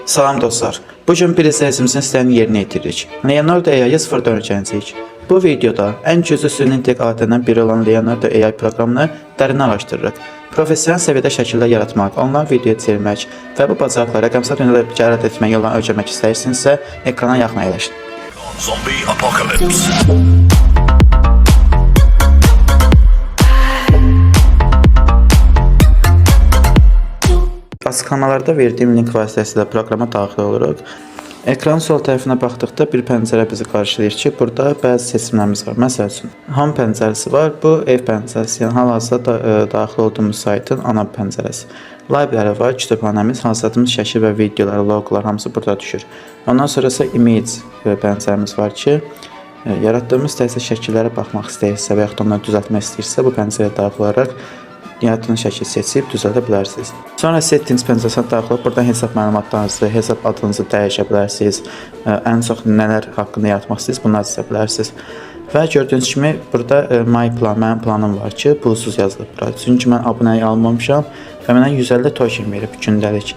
Salam dostlar. Bugün bir izləyicimizin istəyini yerinə yetiririk. Leonardo AI-ı sıfırdan öyrənəcəyik. Bu videoda ən güclü süni intelligensiyalarından biri olan Leonardo AI proqramını dərin araşdırırıq. Professional səviyyədə şəkillər yaratmaq, onları videoya çevirmək və bu bacarıqları rəqəmsal dünyada cərət etmək yollarını öyrənmək istəyirsinizsə, ekrana yaxın əyləşin. Zombie apocalypse. Açıqlamalarda verdiyim link vasitəsilə proqrama daxil oluruq. Ekranın sol tərəfinə baxdıqda bir pəncərə bizi qarşılayır ki, burada bəzi seçimlərimiz var. Məsəl üçün, Home pəncərəsi var. Bu ev pəncərəsi, yəni hal-hazırda daxil olduğumuz saytın ana pəncərəsi. Library var, kütüphanəmiz, hazırladığımız şəkil və videolar, loqolar hamısı burada düşür. Ondan sonra isə Image pəncərəmiz var ki, yaratdığımız istəyirsə şəkillərə baxmaq istəyirsə və yaxud onları düzəltmək istəyirsə, bu pəncərəyə daxil olaraq yaratdığınız şəkil seçib düzəldə bilərsiniz. Sonra Settings pəncərəsinə daxil olub buradan hesab məlumatlarınızı, hesab adınızı dəyişə bilərsiniz. Ən çox nələr haqqında yaratmaq istəyirsiniz, bunları seçə bilərsiniz. Və gördüyünüz kimi burada My Plan, mənim planım var ki, pulsuz yazılıb bura. Çünki mən abunəyi almamışam və mənə 150 token verib gündəlik.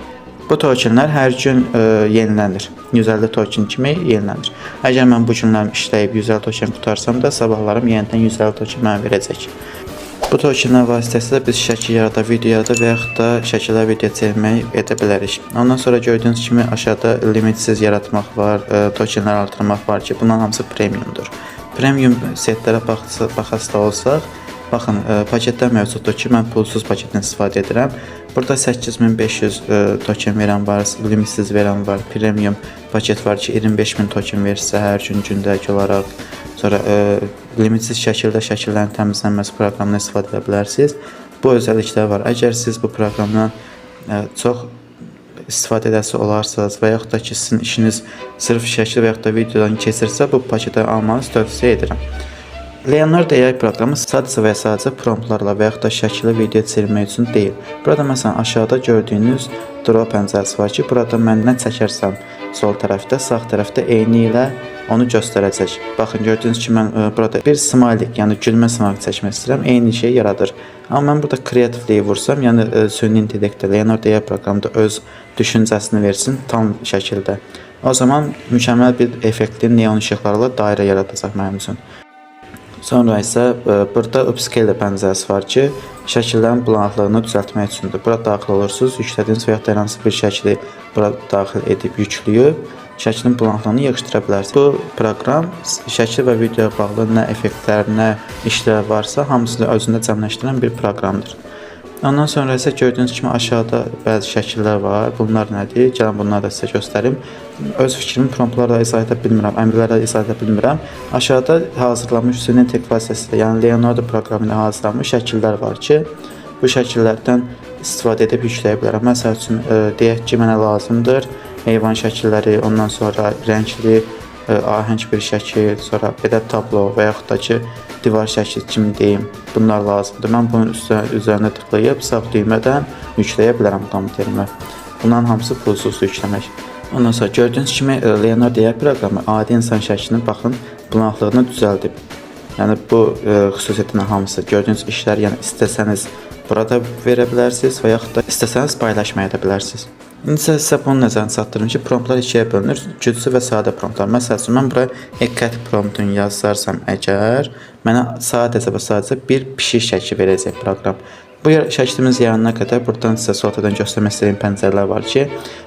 Bu tokenlər hər gün yenilənir. 150 token kimi yenilənir. Əgər mən bu günlər işləyib 150 token qutarsam da, sabahlarım yenidən 150 token mənə verəcək. Bu tokenlər vasitəsilə biz şəkil yarada, video yarada və yaxud da şəkillər video çevirməyi edə bilərik. Ondan sonra gördüyünüz kimi aşağıda limitsiz yaratmaq var, tokenlər artırmaq var ki, bunların hamısı premiumdur. Premium setlərə baxasda olsaq, baxın, paketlər mövcuddur ki, mən pulsuz paketdən istifadə edirəm. Burada 8500 token verən var, limitsiz verən var, premium paket var ki, 25000 token verirsə hər gün gündəlik olaraq. Sonra limitsiz şəkildə şəkillərin təmizlənməsi proqramından istifadə edə bilərsiniz. Bu özəlliklər var. Əgər siz bu proqramdan çox istifadə edəsi olarsınız və yaxud da ki, sizin işiniz sırf şəkil və yaxud da videodan keçirsə, bu paketi almanızı tövsiyə edirəm. Leonardo AI proqramı sadəcə və sadəcə promptlarla və yaxud da şəkilli video çevirmək üçün deyil. Burada məsələn aşağıda gördüyünüz draw pəncərəsi var ki, burada mən nə çəkərsəm sol tərəfdə, sağ tərəfdə eyni ilə onu göstərəcək. Baxın, gördüyünüz kimi mən burada bir smiley, yəni gülmə smiley çəkmək istəyirəm, eyni şey yaradır. Amma mən burada creatively vursam, yəni süni intellektdə Leonardo AI proqramda öz düşüncəsini versin tam şəkildə. O zaman mükəmməl bir effektli neon işıqlarla dairə yaradacaq mənim üçün. Sonra isə burada upscale pəncərəsi var ki, şəkillərin bulanıqlığını düzəltmək üçündür. Bura daxil olursunuz, yüklədiyiniz və yaxud da hər hansı bir şəkili bura daxil edib yükləyib, şəklin bulanıqlığını yığışdıra bilərsiniz. Bu proqram şəkil və videoya bağlı nə effektlər, nə işlər varsa, hamısını özündə cəmləşdirən bir proqramdır. Ondan sonra isə gördüyünüz kimi aşağıda bəzi şəkillər var. Bunlar nədir? Gəlin bunları da sizə göstərim. Öz fikrimi promptlarla izah edə bilmirəm, əmrlərlə izah edə bilmirəm. Aşağıda hazırlanmış süni intelligensiya, yəni Leonardo proqramı ilə hazırlanmış şəkillər var ki, bu şəkillərdən istifadə edib yükləyə bilərəm. Məsəl üçün, deyək ki, mənə lazımdır heyvan şəkilləri, ondan sonra rəngli, ahəng bir şəkil, sonra belə tablo və yaxud da ki, divar şəkli kimi deyim, bunlar lazımdır. Mən bunun üzərində tıklayıb sağ düymədən yükləyə bilərəm kompüterimə. Bunların hamısı pulsuz yükləmək. Ondan sonra gördüyünüz kimi Leonardo AI proqramı adi insan şəklinin baxın bulanıqlığını düzəldib. Yəni bu xüsusiyyətinə hamısı gördüyünüz işlər, yəni istəsəniz burada verə bilərsiniz və yaxud da istəsəniz paylaşmaya da bilərsiniz. İndi sizə bunu nəzərinə çatdırım ki, promptlar ikiyə bölünür. Güclü və sadə promptlar. Məsəl üçün, mən buraya hecat promptunu yazarsam əgər, mənə sadəcə və sadəcə bir pişik şəkli verəcək proqram. Bu şəklimiz yaranana qədər buradan sizə soltadan göstərmək istədiyim pəncərələr var ki,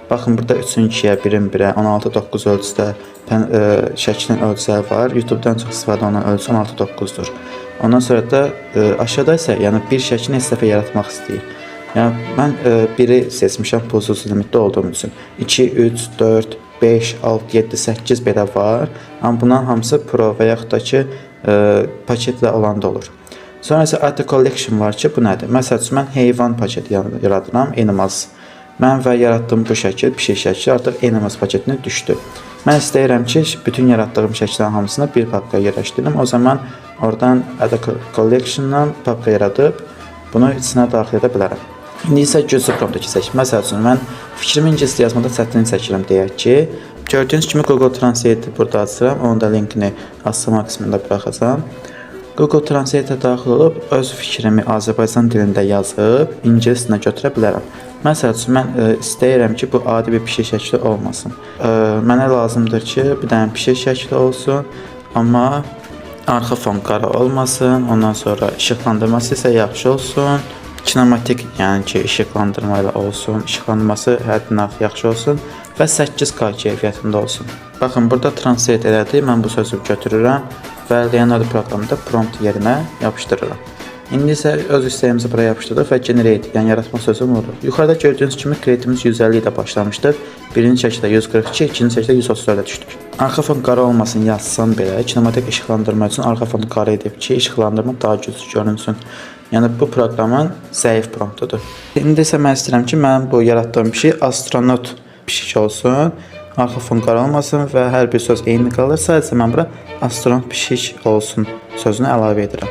baxın, burada 3-2-yə, 1-1-ə, 16:9 ölçüdə şəklin ölçüləri var. YouTube-dan çox istifadə olunan ölçü 16:9-dur. Ondan sonra da aşağıda isə yəni bir şəklini heç dəfə yaratmaq istəyir. Yəni, mən biri seçmişəm pulsuz limitli olduğum üçün. 2, 3, 4, 5, 6, 7, 8 belə var. Amma bunların hamısı pro və yaxud da ki, paketlə olan da olur. Sonra isə Auto Collection var ki, bu nədir? Məsəl üçün, mən heyvan paketi yaradıram, Animals. Mən və yaratdığım bu şəkil, pişik şəkli artıq Animals paketinə düşdü. Mən istəyirəm ki, bütün yaratdığım şəkillərin hamısını bir papka yerləşdirim. O zaman oradan Auto Collection-dan papka yaradıb, bunu içinə daxil edə bilərəm. İndi isə güclü prompta keçək. Məsəl üçün, mən fikrimi ingiliscə yazmada çətinlik çəkirəm deyək ki, gördüyünüz kimi Google Translate burada açıram, onun da linkini açılma qismində buraxacam. Google Translate-ə daxil olub öz fikrimi Azərbaycan dilində yazıb ingilis dilinə götürə bilərəm. Məsəl üçün mən istəyirəm ki, bu adi bir pişik şəkli olmasın. Mənə lazımdır ki, bir dənə pişik şəkli olsun, amma arxa fon qara olmasın. Ondan sonra işıqlandırması isə yaxşı olsun. Kinematik, yəni ki, işıqlandırma ilə olsun. İşıqlandırması həddindən artıq yaxşı olsun və 8K keyfiyyətində olsun. Baxın, burada translate elədi. Mən bu sözü götürürəm və Leonardo proqramında prompt yerinə yapışdırıram. İndi isə öz istəyimizi buraya yapışdırdıq və generate, yəni yaratma sözünü vururuq. Yuxarıda gördüyünüz kimi create'imiz 150 ilə başlamışdır. Birinci şəkildə 142, ikinci şəkildə 134-ə düşdük. Arxa fon qara olmasın yazsam belə, kinematik işıqlandırma üçün arxa fonu qara edib ki, işıqlandırma daha güclü görünsün. Yəni bu proqramın zəif promptudur. İndi isə mən istəyirəm ki, mənim bu yaratdığım pişik astronot pişik olsun. Arxa fon qara olmasın və hər bir söz eyni qalır. Sadəcə mən bura astronot pişik olsun sözünü əlavə edirəm.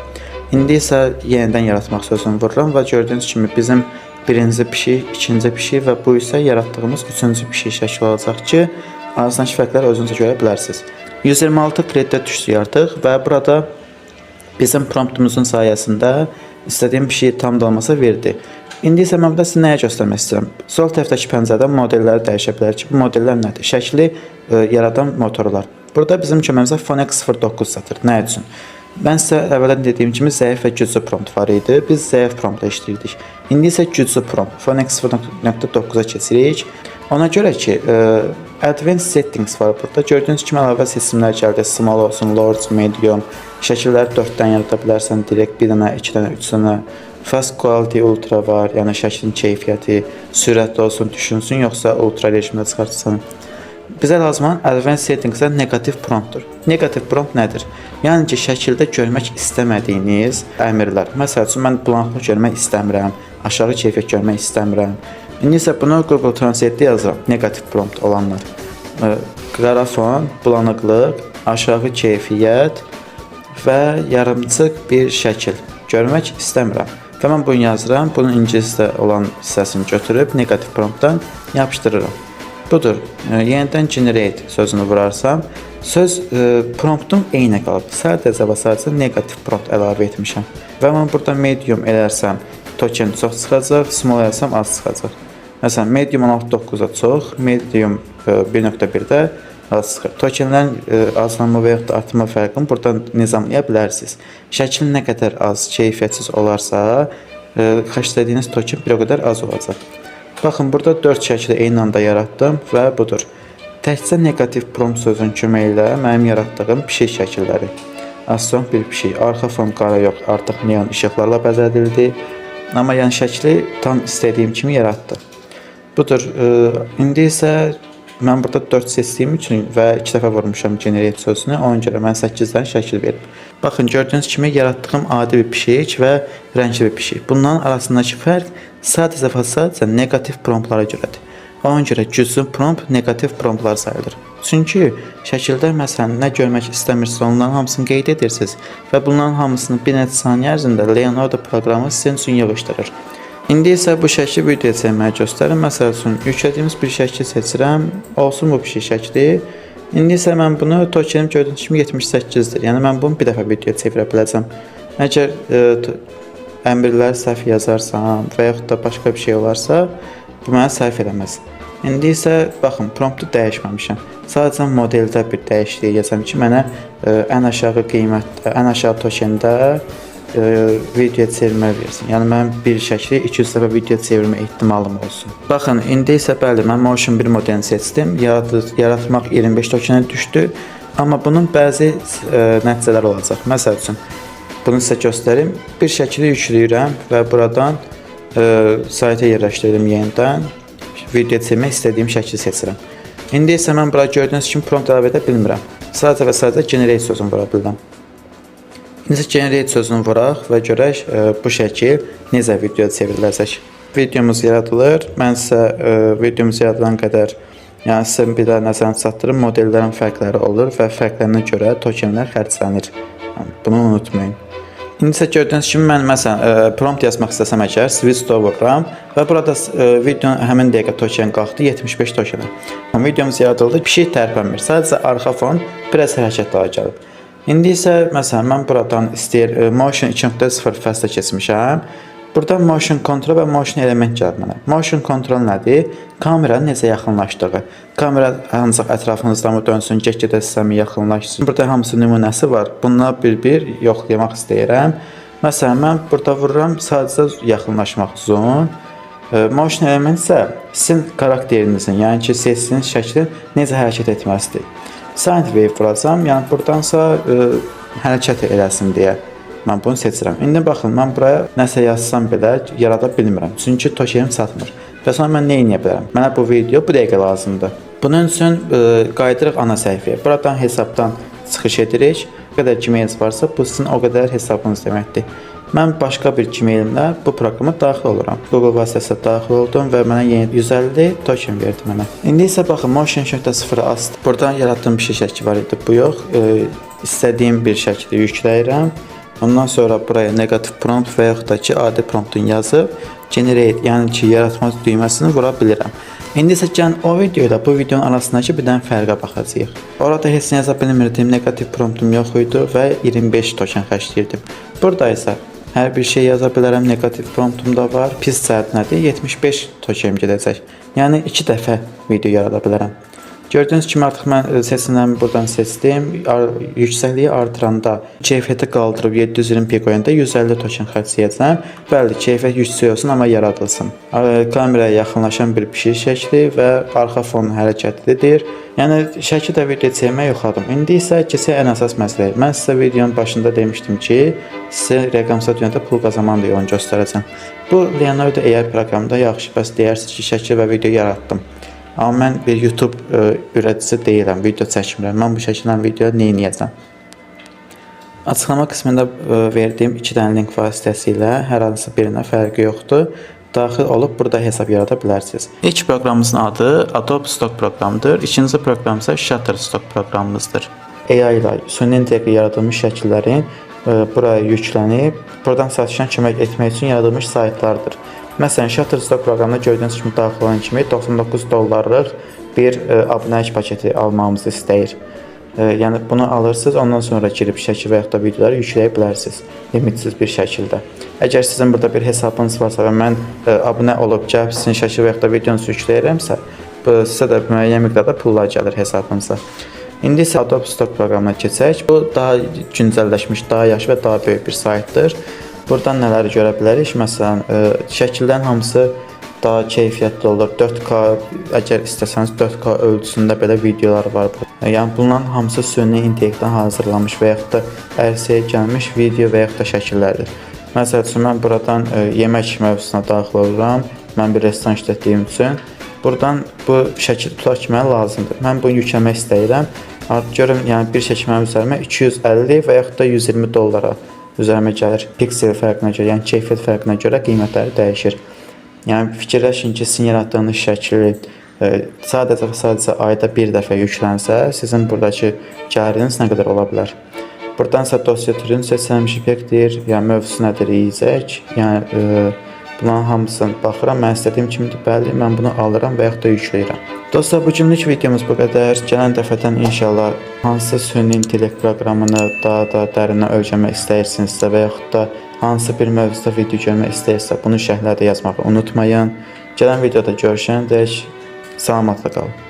İndi isə yenidən yaratmaq sözünü vururam və gördüyünüz kimi bizim birinci pişik, ikinci pişik və bu isə yaratdığımız üçüncü pişik şəkli olacaq ki, arasındakı fərqləri özünüzə görə bilərsiniz. 126 kreditə düşdük artıq və burada bizim promptumuzun sayəsində istədiyim pişiyi tam da olmasa verdi. İndi isə mən burada sizə nəyə göstərmək istəyirəm? Sol tərəfdəki pəncərədə modelləri dəyişə bilər ki, bu modellər nədir? Şəkli yaradan motorlar. Burada bizim köməyimizə Phonex 09 satır. Nə üçün? Mən sizə əvvəldən dediyim kimi zəif və güclü prompt var idi. Biz zəif promptla işləyirdik. İndi isə güclü prompt Phonex 0.9-a keçirik. Ona görə ki, Advanced Settings var burada. Gördüyünüz kimi əlavə seçimlər gəldi. Small olsun, large, medium. Şəkilləri 4-dən yarada bilərsən, direkt 1 dənə, 2 dənə, 3 dənə. Fast Quality Ultra var, yəni şəklin keyfiyyəti, sürətli olsun, düşünsün, yoxsa ultra rejimdə çıxartsan. Bizə lazım olan Advanced Settings'ə negativ promptdur. Negativ prompt nədir? Yəni ki, şəkildə görmək istəmədiyiniz əmrlər. Məsəl üçün, mən bulanıqlıq görmək istəmirəm, aşağı keyfiyyət görmək istəmirəm. İndi isə bunu Google Translate-də yazıram, negativ prompt olanlar. Qara fon, bulanıqlıq, aşağı keyfiyyət və yarımçıq bir şəkil görmək istəmirəm. Və mən bunu yazıram, bunun ingiliscə olan hissəsini götürüb negativ promptdan yapışdırıram. Budur, yenidən generate sözünü vurarsam, söz promptum eyni qalıb. Sadəcə və sadəcə negativ prompt əlavə etmişəm. Və mən burada medium elərsəm, token çox çıxacaq, small elərsəm az çıxacaq. Məsələn, medium 16.9-a çox, medium 1.1-də az çıxır. Tokenlərin azlanma və yaxud da artma fərqini buradan nizamlaya bilərsiniz. Şəkil nə qədər az, keyfiyyətsiz olarsa, xərclədiyiniz token bir o qədər az olacaq. Baxın, burada 4 şəkli eyni anda yaratdım və budur. Təkcə negativ prompt sözünün köməyi ilə mənim yaratdığım pişik şəkilləri. Astronot bir pişik, arxa fon qara yox, artıq neon işıqlarla bəzədildi. Amma yəni şəkli tam istədiyim kimi yaratdı. Budur, indi isə mən burada 4 seçdiyim üçün və 2 dəfə vurmuşam generate sözünü, ona görə mən 8-dən şəkil verib. Baxın, gördüyünüz kimi yaratdığım adi bir pişik və rəngli bir pişik. Bunların arasındakı fərq sadəcə və sadəcə negativ promptlara görədir. Ona görə güclü prompt negativ promptlar sayılır. Çünki şəkildə məsələn nə görmək istəmirsiniz, onların hamısını qeyd edirsiniz və bunların hamısını bir neçə saniyə ərzində Leonardo proqramı sizin üçün yığışdırır. İndi isə bu şəkli videoya çəkməyə göstərim. Məsəl üçün, yüklədiyimiz bir şəkli seçirəm. Olsun bu pişik şəkli. İndi isə mən bunu tokenim gördüyünüz kimi 78-dir. Yəni mən bunu bir dəfə videoya çevirə biləcəm. Əgər əmrləri səhv yazarsam və yaxud da başqa bir şey olarsa, bu mənə səhv eləməz. İndi isə baxın, promptu dəyişməmişəm. Sadəcə modeldə bir dəyişiklik yazam ki, mənə ən aşağı qiymətdə, ən aşağı tokenda video çevirmə versin. Yəni mən bir şəkli 200 dəfə video çevirmə ehtimalım olsun. Baxın, indi isə bəli, mən Motion 1 modelini seçdim. Yaratmaq 25 tokenə düşdü. Amma bunun bəzi nəticələri olacaq. Məsəl üçün, bunu sizə göstərim. Bir şəkli yükləyirəm və buradan sayta yerləşdirdim yenidən. Video çevirmək istədiyim şəkli seçirəm. İndi isə mən bura gördüyünüz kimi prompt əlavə edə bilmirəm. Sadəcə və sadəcə generate sözünü vura bildim. İndi generate sözünü vuraq və görək bu şəkil necə videoya çevriləcək. Videomuz yaradılır. Mən sizə videomuz yaradılan qədər, yəni sizə bir də nəzərə çatdırım, modellərin fərqləri olur və fərqlərinə görə tokenlər xərclənir. Bunu unutmayın. İndi isə gördüyünüz kimi mən məsələn prompt yazmaq istəsəm əgər switch-to vururam və burada videonun həmin dəqiqə token qalxdı 75 tokenə. Videomuz yaradıldı, bir şey tərpənmir. Sadəcə arxa fon biraz hərəkətli gəlib. İndi isə məsələn mən buradan istəyir Motion 2.0 fəslə keçmişəm Burada motion control və motion element gəlir mənə. Motion control nədir? Kameranın necə yaxınlaşdığı. Kamera ancaq ətrafınızda mı dönsün, get-gedə sizə mi yaxınlaşsın? Burada hamısı nümunəsi var. Bunları bir-bir yoxlamaq istəyirəm. Məsələn, mən burada vururam sadəcə yaxınlaşmaq üçün. Motion element isə sizin karakterinizin, yəni ki, sesiniz, şəklin necə hərəkət etməsidir. Sine wave vuracam, yəni buradansa hərəkət eləsin deyə mən bunu seçirəm. İndi baxın, mən buraya nəsə yazsam belə yarada bilmirəm. Çünki tokerim çatmır. Və sonra mən nə edə bilərəm? Mənə bu video bu dəqiqə lazımdır. Bunun üçün qayıdırıq ana səhifəyə. Buradan hesabdan çıxış edirik. Ne kadar Gmail varsa bu sizin o kadar hesabınız deməkdir. Mən başqa bir Gmailimlə bu proqrama daxil oluram. Google vasitəsilə daxil oldum və mənə yeni 150 token verdi mənə. İndi isə baxın, Motion.0-ı açdım. Buradan yaratdığım bir şəkil var idi, bu yox. İstədiyim bir şəkli yükləyirəm. Ondan sonra buraya negativ prompt və yaxud da ki, adi promptun yazıb generate, yəni ki, yaratma düyməsini vura bilirəm. İndi isə gəlin o videoda bu videonun arasındakı bir dənə fərqə baxacağıq. Orada heç nə yaza bilmirdim, negativ promptum yox idi və 25 token xərcləyirdim. Burada isə hər bir şey yaza bilərəm, negativ promptum da var. Pis cəhət nədir? 75 token gedəcək. Yəni 2 dəfə video yarada bilərəm. Gördüyünüz kimi artıq mən seçimlərimi buradan seçdim. Yüksəkliyi artıranda keyfiyyəti qaldırıb 720p qoyanda 150 token xərcləyəcəm. Bəli, keyfiyyət yüksək olsun, amma yaradılsın. Kameraya yaxınlaşan bir pişik şəkli və arxa fon hərəkətlidir. Yəni şəkildə video çəkmək yoxladım. İndi isə keçək ən əsas məsələyə. Mən sizə videonun başında demişdim ki, sizə rəqəmsal dünyada pul qazanmanın yolunu göstərəcəm. Bu Leonardo AI proqramında yaxşı, bəs deyərsiniz ki, şəkil və video yaratdım. Amma mən bir YouTube ürədicisi deyiləm, video çəkmirəm. Mən bu şəkillə video nə edəcəm? Açıqlama qismində verdiyim 2 dənə link vasitəsilə hər hansı birinə fərqi yoxdur. Daxil olub burada hesab yarada bilərsiniz. İlk proqramımızın adı Adobe Stock proqramıdır. İkinci proqram isə Shutterstock proqramımızdır. AI ilə süni intellektlə yaradılmış şəkillərin buraya yüklənib, buradan satışdan kömək etmək üçün yaradılmış saytlardır. Məsələn, Shutterstock proqramında gördüyünüz kimi daxil olan kimi $99 bir abunəlik paketi almamızı istəyir. Yəni bunu alırsınız, ondan sonra girib şəkil və yaxud da videoları yükləyə bilərsiniz limitsiz bir şəkildə. Əgər sizin burada bir hesabınız varsa və mən abunə olub gəlib sizin şəkil və yaxud da videonuzu yükləyirəmsə, sizə də müəyyən miqdarda pullar gəlir hesabınıza. İndi isə Adobe Stock proqramına keçək. Bu daha güncəlləşmiş, daha yaxşı və daha böyük bir saytdır. Buradan nələri görə bilərik? Məsələn, şəkillərin hamısı daha keyfiyyətli olur. 4K, əgər istəsəniz 4K ölçüsündə belə videolar var. Yəni bunların hamısı süni intellektdən hazırlanmış və yaxud da ərsəyə gəlmiş video və yaxud da şəkillərdir. Məsəl üçün mən buradan yemək mövzusuna daxil oluram. Mən bir restoran işlətdiyim üçün buradan bu şəkil tutaq ki, mənə lazımdır. Mən bunu yükləmək istəyirəm. Artıq görün, yəni bir şəkil mənim üzərimə 250 və yaxud da $120 üzərimə gəlir. Piksel fərqinə görə, yəni keyfiyyət fərqinə görə qiymətləri dəyişir. Yəni fikirləşin ki, sizin yaratdığınız şəkli sadəcə ayda bir dəfə yüklənsə, sizin buradakı gəliriniz nə qədər ola bilər? Buradan isə dosya türünü seçsəm, JPEG deyir, yəni mövzusu nədir, yiyəcək. Yəni bunların hamısını baxıram, mən istədiyim kimidir, bəli, mən bunu alıram və yaxud da yükləyirəm. Dostlar, bu günlük videomuz bu qədər. Gələn dəfədən inşallah hansı süni intellekt proqramını daha da dərinə öyrənmək istəyirsinizsə və yaxud da hansı bir mövzuda video görmək istəyirsə, bunu şərhlərdə yazmağı unutmayın. Gələn videoda görüşəndək salamatla qalın.